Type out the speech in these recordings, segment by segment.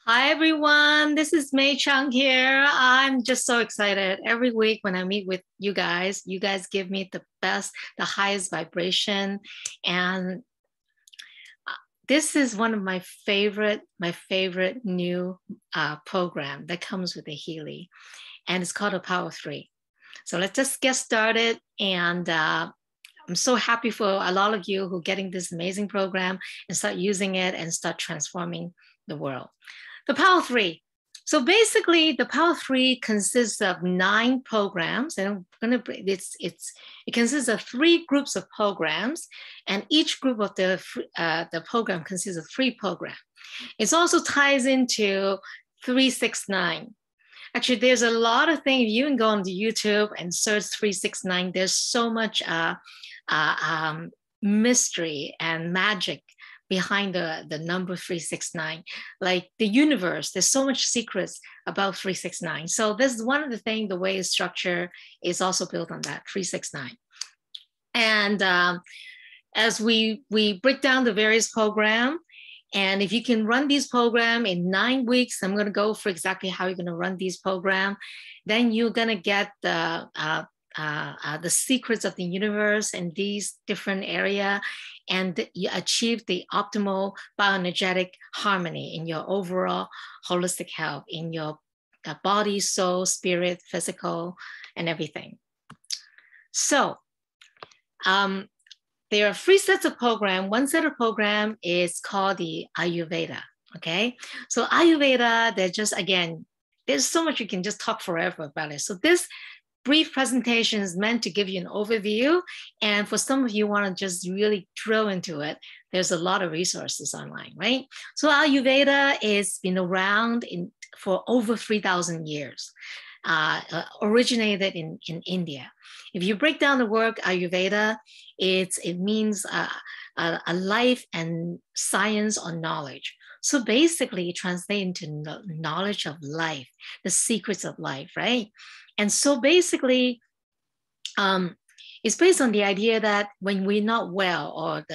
Hi everyone, this is Mei Chung here. I'm just so excited. Every week when I meet with you guys give me the best, the highest vibration. And this is one of my favorite new program that comes with the Healy, and it's called a Power 3. So let's just get started. And I'm so happy for a lot of you who are getting this amazing program and start using it and start transforming the world. The Power 3. So basically, the Power 3 consists of 9 programs, and it consists of 3 groups of programs, and each group of the program consists of 3 programs. It also ties into 369. Actually, there's a lot of things. You can go onto YouTube and search 369. There's so much mystery and magic behind the number 369. Like the universe, there's so much secrets about 369. So this is one of the things, the way it's structured is also built on that 369. And as we break down the various programs, and if you can run these programs in 9 weeks, I'm going to go for exactly how you're going to run these programs. Then you're going to get the secrets of the universe in these different areas, and you achieve the optimal bioenergetic harmony in your overall holistic health, in your body, soul, spirit, physical, and everything. So there are 3 sets of program. One set of program is called the Ayurveda, okay? So Ayurveda, they're just, again, there's so much you can just talk forever about it. So this brief presentation is meant to give you an overview. And for some of you want to just really drill into it, there's a lot of resources online, right? So Ayurveda has been around for over 3,000 years, originated in India. If you break down the word Ayurveda, it means a life and science or knowledge. So basically, it translates into knowledge of life, the secrets of life, right? And so basically, it's based on the idea that when we're not well, or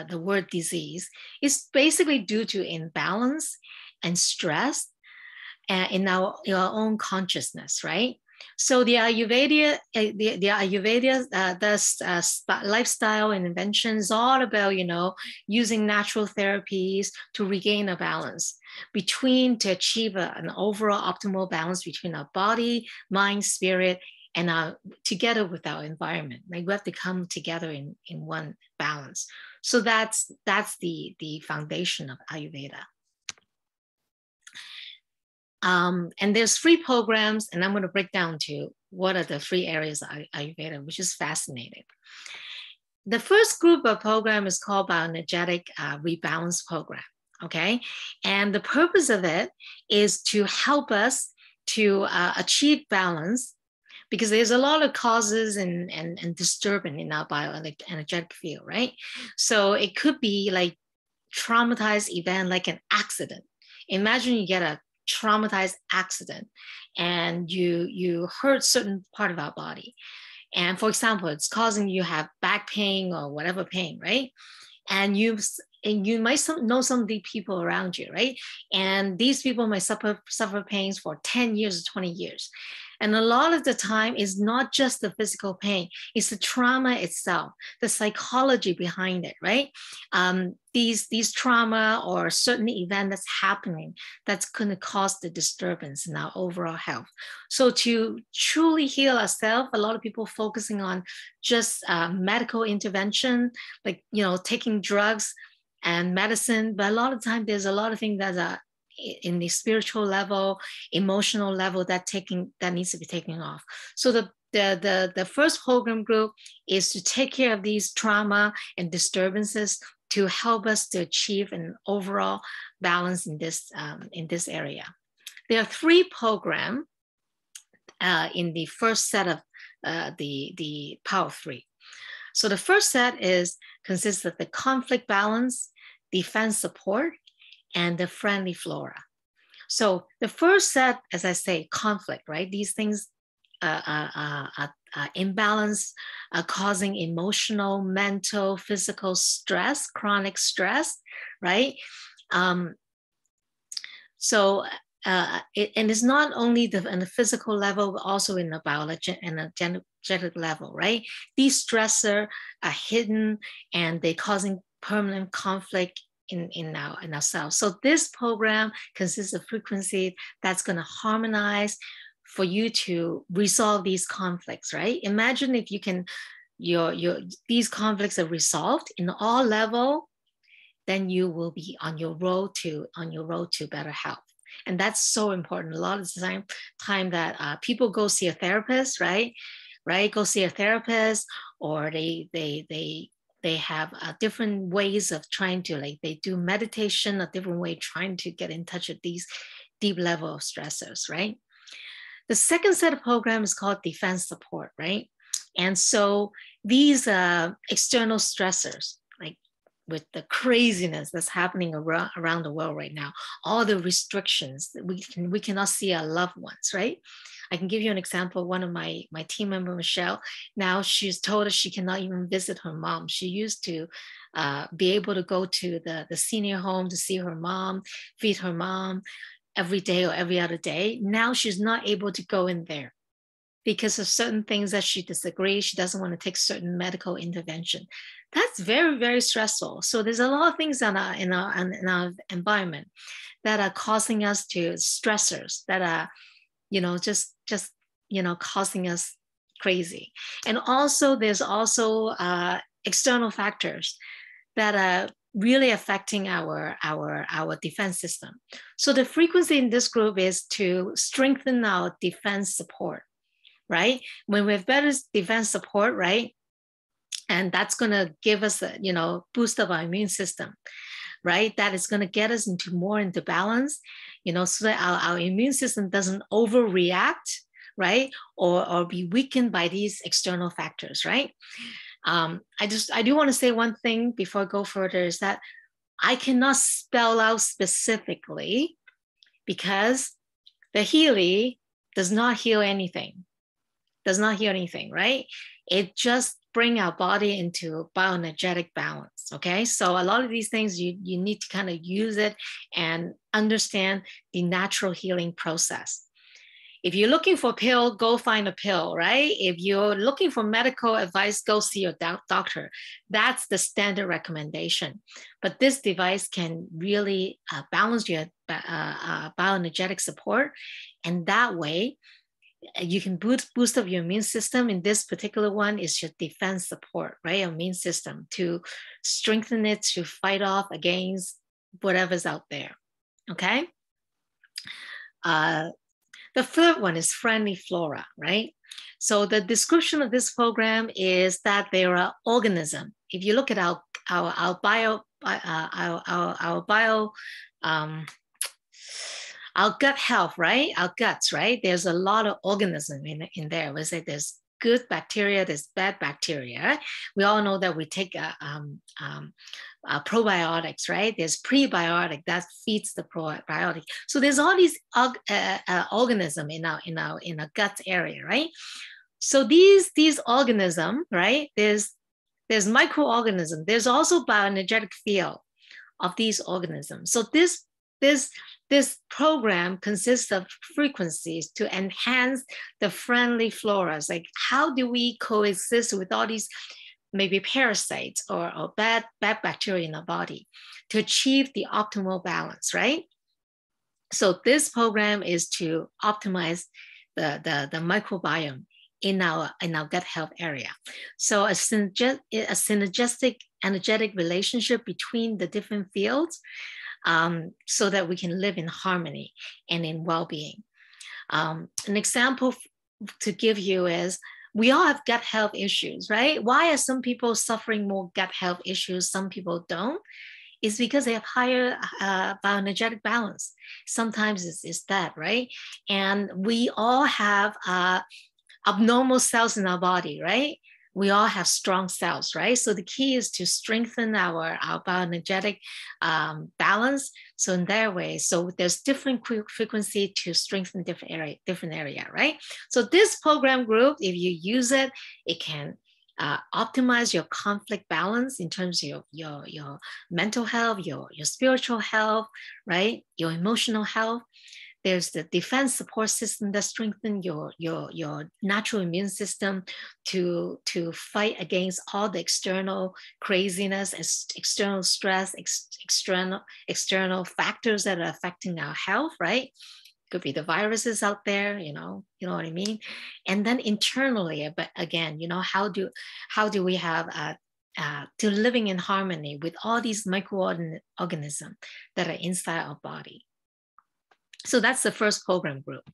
the word disease, it's basically due to imbalance and stress in our own consciousness, right? So the Ayurveda, lifestyle and invention is all about, using natural therapies to regain a balance to achieve an overall optimal balance between our body, mind, spirit, and together with our environment. Like we have to come together in one balance. So that's the foundation of Ayurveda. And there's 3 programs, and I'm going to break down to what are the 3 areas of Ayurveda, which is fascinating. The first group of program is called Bioenergetic Rebalance Program, okay? And the purpose of it is to help us to achieve balance, because there's a lot of causes and disturbance in our bioenergetic field, right? So it could be like traumatized event, like an accident. Imagine you get a traumatized accident and you hurt certain part of our body, and for example, it's causing you have back pain or whatever pain, right? And you might know some of the people around you, right? And these people might suffer pains for 10 years or 20 years. And a lot of the time is not just the physical pain, it's the trauma itself, the psychology behind it, right? These trauma or a certain event that's happening that's going to cause the disturbance in our overall health. So to truly heal ourselves, a lot of people focusing on just medical intervention, like, taking drugs and medicine, but a lot of time there's a lot of things that are in the spiritual level, emotional level that needs to be taken off. So the first program group is to take care of these trauma and disturbances to help us to achieve an overall balance in this area. There are 3 programs in the first set of the Power 3. So the first set consists of the conflict balance, defense support, and the friendly flora. So the first set, as I say, conflict, right? These things imbalance, causing emotional, mental, physical stress, chronic stress, right? So, and it's not only on the physical level, but also in the biological and the genetic level, right? These stressors are hidden and they're causing permanent conflict in ourselves. So this program consists of frequency that's going to harmonize for you to resolve these conflicts, right? Imagine if you can, these conflicts are resolved in all level, then you will be on your road to better health. And that's so important. A lot of the time that people go see a therapist, right? Go see a therapist, or they have different ways of trying to, like, they do meditation, a different way trying to get in touch with these deep level of stressors, right? The second set of programs is called defense support, right? And so these external stressors, like with the craziness that's happening around the world right now, all the restrictions that we cannot see our loved ones, right? I can give you an example. One of my team member, Michelle, now she's told us she cannot even visit her mom. She used to be able to go to the senior home to see her mom, feed her mom every day or every other day. Now she's not able to go in there because of certain things that she disagrees. She doesn't want to take certain medical intervention. That's very, very stressful. So there's a lot of things in our environment that are causing us to stressors that are, just causing us crazy. And also there's also external factors that are really affecting our defense system. So the frequency in this group is to strengthen our defense support, right? When we have better defense support, right? And that's going to give us a, boost of our immune system, right? That is going to get us into balance, so that our immune system doesn't overreact, right? Or be weakened by these external factors, right? I do want to say one thing before I go further, is that I cannot spell out specifically, because the Healy does not heal anything, right? It just bring our body into bioenergetic balance, okay? So a lot of these things, you need to kind of use it and understand the natural healing process. If you're looking for a pill, go find a pill, right? If you're looking for medical advice, go see your doctor. That's the standard recommendation. But this device can really balance your bioenergetic support. And that way, you can boost up your immune system. In this particular one is your defense support, right? Your immune system, to strengthen it, to fight off against whatever's out there, okay? The third one is friendly flora, right? So the description of this program is that there are organisms. If you look at our gut health, right? Our guts, right? There's a lot of organisms in there. We say there's good bacteria, there's bad bacteria. We all know that we take probiotics, right? There's prebiotic that feeds the probiotic. So there's all these organisms in our gut area, right? So these organisms, right? There's microorganisms. There's also bioenergetic field of these organisms. So this program consists of frequencies to enhance the friendly floras. Like, how do we coexist with all these maybe parasites or bad bacteria in our body to achieve the optimal balance, right? So this program is to optimize the microbiome in our gut health area. So a synergistic energetic relationship between the different fields, so that we can live in harmony and in well-being. An example to give you is, we all have gut health issues, right? Why are some people suffering more gut health issues, some people don't? It's because they have higher bioenergetic balance. Sometimes it's that, right? And we all have abnormal cells in our body, right? We all have strong cells, right? So the key is to strengthen our bioenergetic balance. So in that way, so there's different frequency to strengthen different area, right? So this program group, if you use it, it can optimize your conflict balance in terms of your mental health, your spiritual health, right? Your emotional health. There's the defense support system that strengthens your natural immune system to fight against all the external craziness, external stress, external factors that are affecting our health, right? Could be the viruses out there, you know what I mean? And then internally, but again, how do we have to living in harmony with all these microorganisms that are inside our body. So that's the first program group.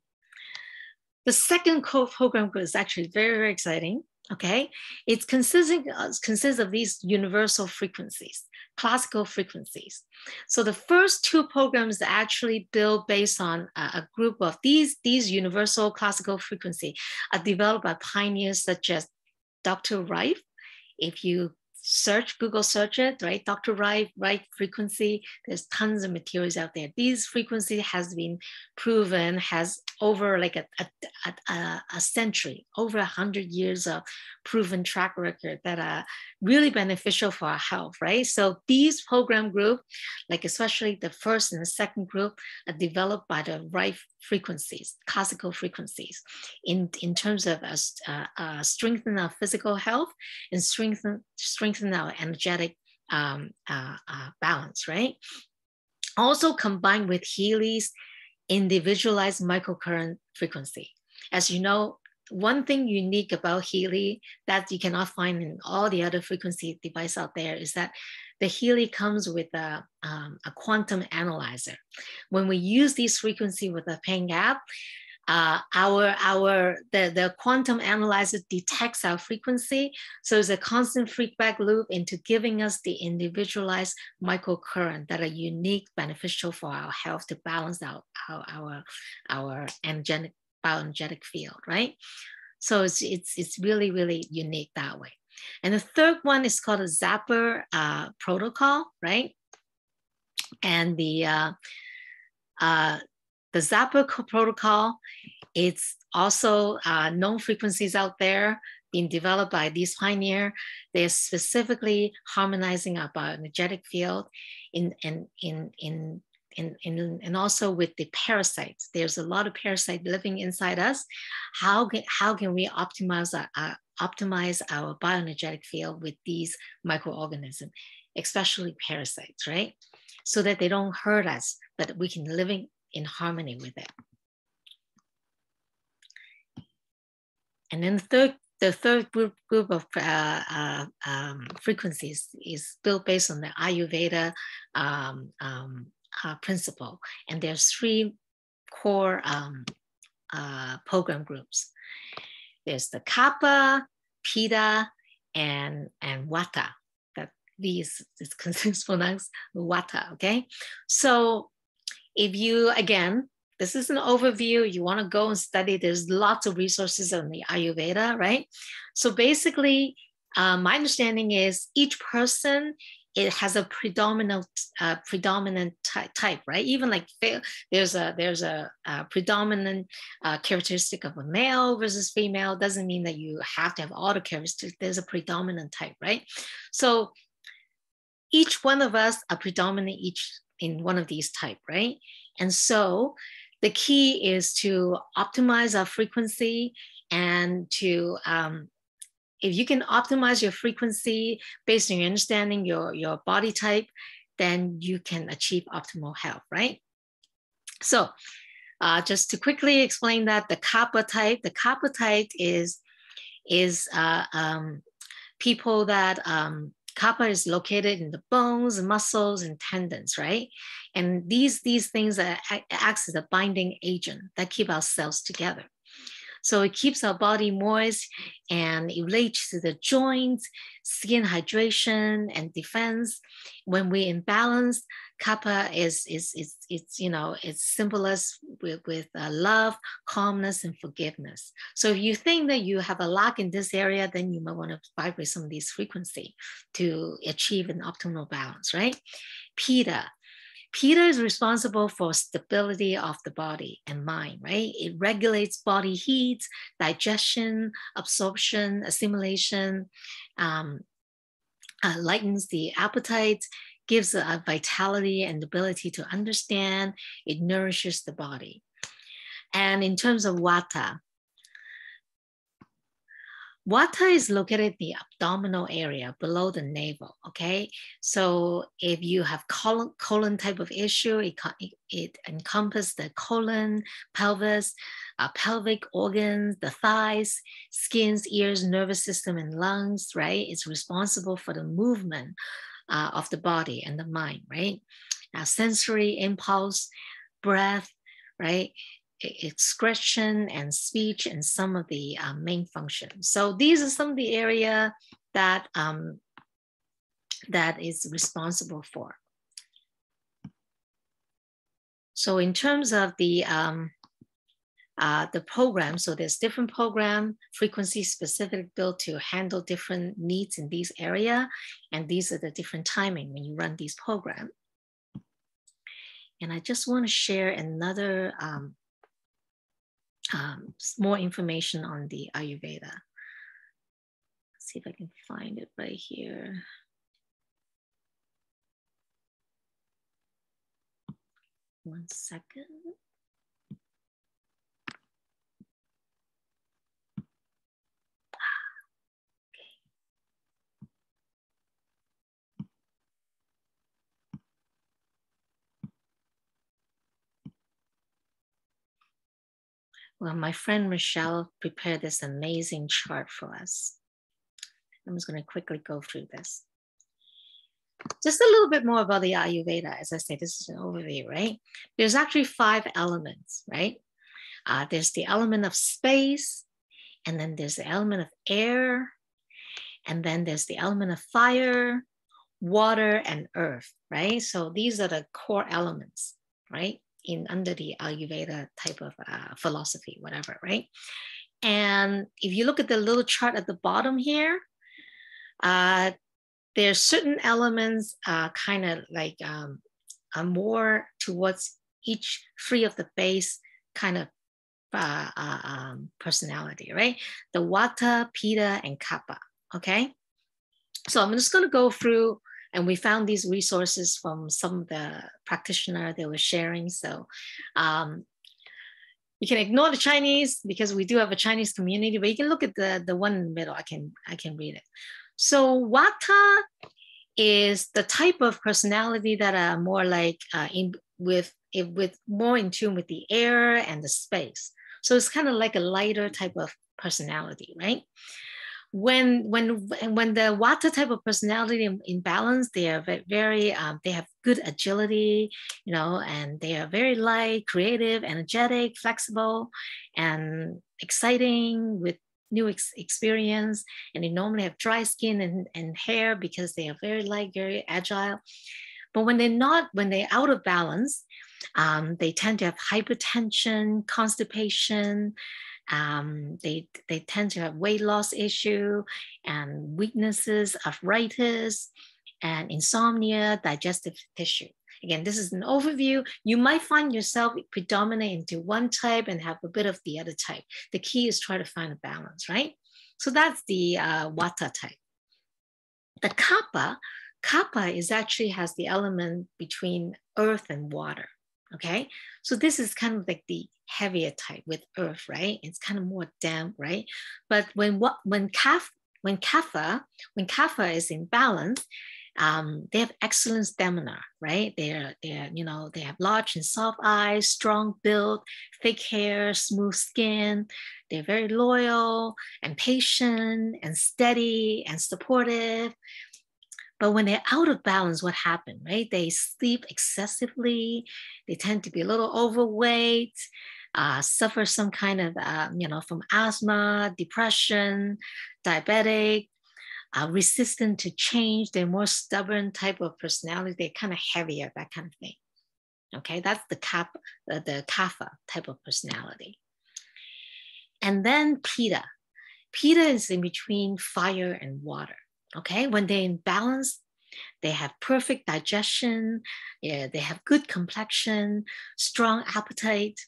The second program group is actually very, very exciting. Okay, it consists of these universal frequencies, classical frequencies. So the first two programs are actually built based on a group of these universal classical frequency are developed by pioneers such as Dr. Rife. If you Google search it, right? Dr. Rife frequency, there's tons of materials out there. These frequency has been proven, has over like a century, over 100 years of proven track record that are really beneficial for our health, right? So these program group, like especially the first and the second group, are developed by the Rife frequencies, classical frequencies, in terms of strengthen our physical health and strengthen our energetic balance, right? Also combined with Healy's individualized microcurrent frequency. As you know, one thing unique about Healy that you cannot find in all the other frequency devices out there is that the Healy comes with a quantum analyzer. When we use these frequency with a pain gap, the quantum analyzer detects our frequency. So it's a constant feedback loop into giving us the individualized microcurrent that are unique, beneficial for our health to balance out our bioenergetic field, right? So it's really, really unique that way. And the third one is called a Zapper protocol, right? And the Zapper protocol, it's also known frequencies out there being developed by these pioneers. They're specifically harmonizing our bioenergetic field and also with the parasites. There's a lot of parasites living inside us. How can we optimize our bioenergetic field with these microorganisms, especially parasites, right? So that they don't hurt us, but we can live in harmony with it. And then the third group of frequencies is built based on the Ayurveda principle. And there's three core program groups. There's the Kapha, Pitta, and Vata. That these is pronounced Vata, okay? So if you, again, this is an overview, you want to go and study, there's lots of resources on the Ayurveda, right? So basically, my understanding is each person, it has a predominant type, right? Even like there's a predominant characteristic of a male versus female. Doesn't mean that you have to have all the characteristics. There's a predominant type, right? So each one of us are predominant each in one of these type, right? And so the key is to optimize our frequency and to, if you can optimize your frequency based on your understanding your body type, then you can achieve optimal health, right? So just to quickly explain that, the Kapha type is people that, Kapha is located in the bones, muscles, and tendons, right? And these things act as a binding agent that keep our cells together. So it keeps our body moist and it relates to the joints, skin hydration, and defense. When we're in balance, Kapha is it's symbolized with love, calmness, and forgiveness. So if you think that you have a lack in this area, then you might want to vibrate some of these frequency to achieve an optimal balance, right? Pitta. Pitta is responsible for stability of the body and mind, right? It regulates body heat, digestion, absorption, assimilation, lightens the appetite, gives a vitality and ability to understand. It nourishes the body. And in terms of Vata, Vata is located in the abdominal area below the navel, okay? So if you have colon type of issue, it encompasses the colon, pelvis, pelvic organs, the thighs, skins, ears, nervous system, and lungs, right? It's responsible for the movement of the body and the mind, right? Sensory impulse, breath, right? Excretion and speech and some of the main functions. So these are some of the area that that is responsible for. So in terms of the program, so there's different program, frequency specific built to handle different needs in these area, and these are the different timing when you run these programs. And I just want to share another more information on the Ayurveda. Let's see if I can find it right here. One second. Well, my friend Michelle prepared this amazing chart for us. I'm just going to quickly go through this. Just a little bit more about the Ayurveda. As I said, this is an overview, right? There's actually 5 elements, right? There's the element of space, and then there's the element of air, and then there's the element of fire, water, and earth, right? So these are the core elements, right? Under the Ayurveda type of philosophy, whatever, right? And if you look at the little chart at the bottom here, there's certain elements kind of like are more towards each 3 of the base kind of personality, right? The Vata, Pitta, and Kapha, okay? So I'm just gonna go through, and we found these resources from some of the practitioners they were sharing. So you can ignore the Chinese because we do have a Chinese community, but you can look at the one in the middle. I can read it. So Vata is the type of personality that are more like with more in tune with the air and the space. So it's kind of like a lighter type of personality, right? When the Vata type of personality in balance, they are very they have good agility, you know, and they are very light, creative, energetic, flexible, and exciting with new experience. And they normally have dry skin and hair because they are very light, very agile. But when they're out of balance, they tend to have hypertension, constipation. They tend to have weight loss issue and weaknesses, arthritis, and insomnia, digestive tissue. Again, this is an overview. You might find yourself predominate into one type and have a bit of the other type. The key is try to find a balance, right? So that's the Vata type. The Kapha is actually has the element between earth and water. Okay, so this is kind of like the heavier type with earth, right? It's kind of more damp, right? But when Kapha is in balance, they have excellent stamina, right? They have large and soft eyes, strong build, thick hair, smooth skin. They're very loyal and patient and steady and supportive. But when they're out of balance, what happened, right? They sleep excessively. They tend to be a little overweight, suffer some kind of, from asthma, depression, diabetic, resistant to change. They're more stubborn type of personality. They're kind of heavier, that kind of thing. Okay, that's the Kapha type of personality. And then Pitta. Pitta is in between fire and water. Okay, when they're in balance, They have perfect digestion. Yeah, they have good complexion, strong appetite,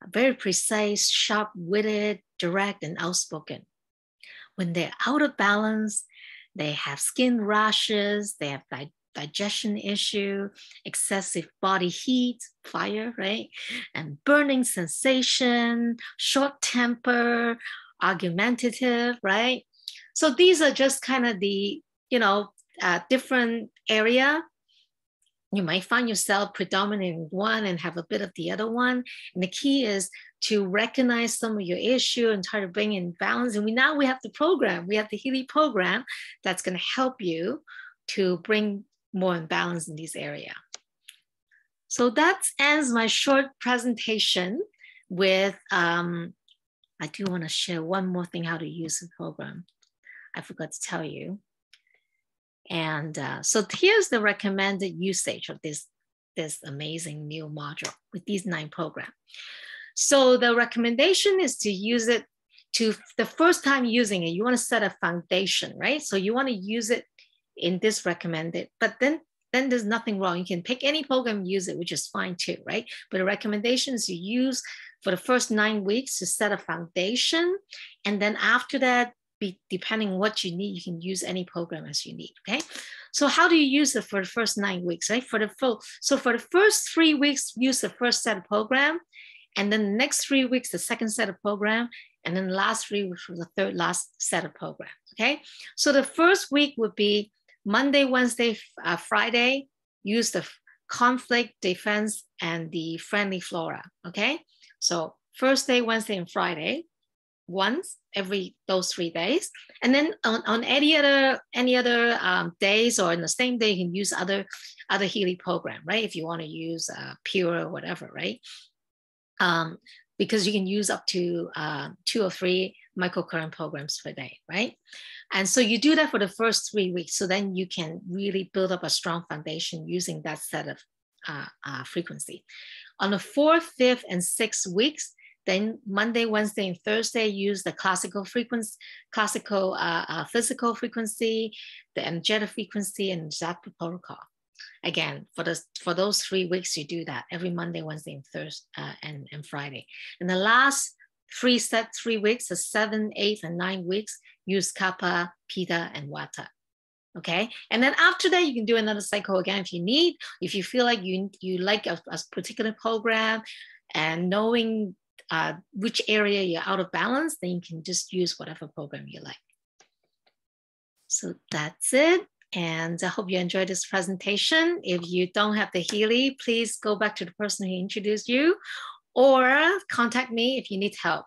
very precise, sharp-witted, direct, and outspoken. When they're out of balance, they have skin rashes, they have digestion issue, excessive body heat, fire, right? And burning sensation, short temper, argumentative, right? So these are just kind of the, different area. You might find yourself predominant in one and have a bit of the other one. And the key is to recognize some of your issue and try to bring in balance. And now we have the program, we have the Healy program that's going to help you to bring more in balance in this area. So that ends my short presentation with, I do want to share one more thing, how to use the program. I forgot to tell you. And so here's the recommended usage of this amazing new module with these 9 programs. So the recommendation is to use it to the first time using it, you want to set a foundation, right? So you want to use it in this recommended, but then there's nothing wrong. You can pick any program and use it, which is fine too, right? But the recommendation is to use for the first 9 weeks to set a foundation. And then after that, depending on what you need, you can use any program as you need, okay? So how do you use it for the first 9 weeks, right? So for the first 3 weeks, use the first set of program, and then the next 3 weeks, the second set of program, and then the last 3 weeks for the third last set of program, okay? So the first week would be Monday, Wednesday, Friday, use the conflict, defense, and the friendly flora, okay? So first day, Wednesday, and Friday, once every those 3 days, and then on any other days or in the same day, you can use other Healy program, right? If you want to use Pure or whatever, right? Because you can use up to 2 or 3 microcurrent programs per day, right? And so you do that for the first 3 weeks, so then you can really build up a strong foundation using that set of frequency. On the 4th, 5th, and 6th weeks, then Monday, Wednesday, and Thursday, use the classical frequency, physical frequency, the energetic frequency, and Zappa protocol. Again, for those 3 weeks, you do that every Monday, Wednesday, and Thursday, and Friday. And the last 3 weeks, the 7th, 8th, and 9th weeks, use Kappa, Pitta, and Vata. Okay, and then after that, you can do another cycle again if you need. If you feel like you like a particular program, and knowing which area you're out of balance, then you can just use whatever program you like. So that's it. And I hope you enjoyed this presentation. If you don't have the Healy, please go back to the person who introduced you or contact me if you need help.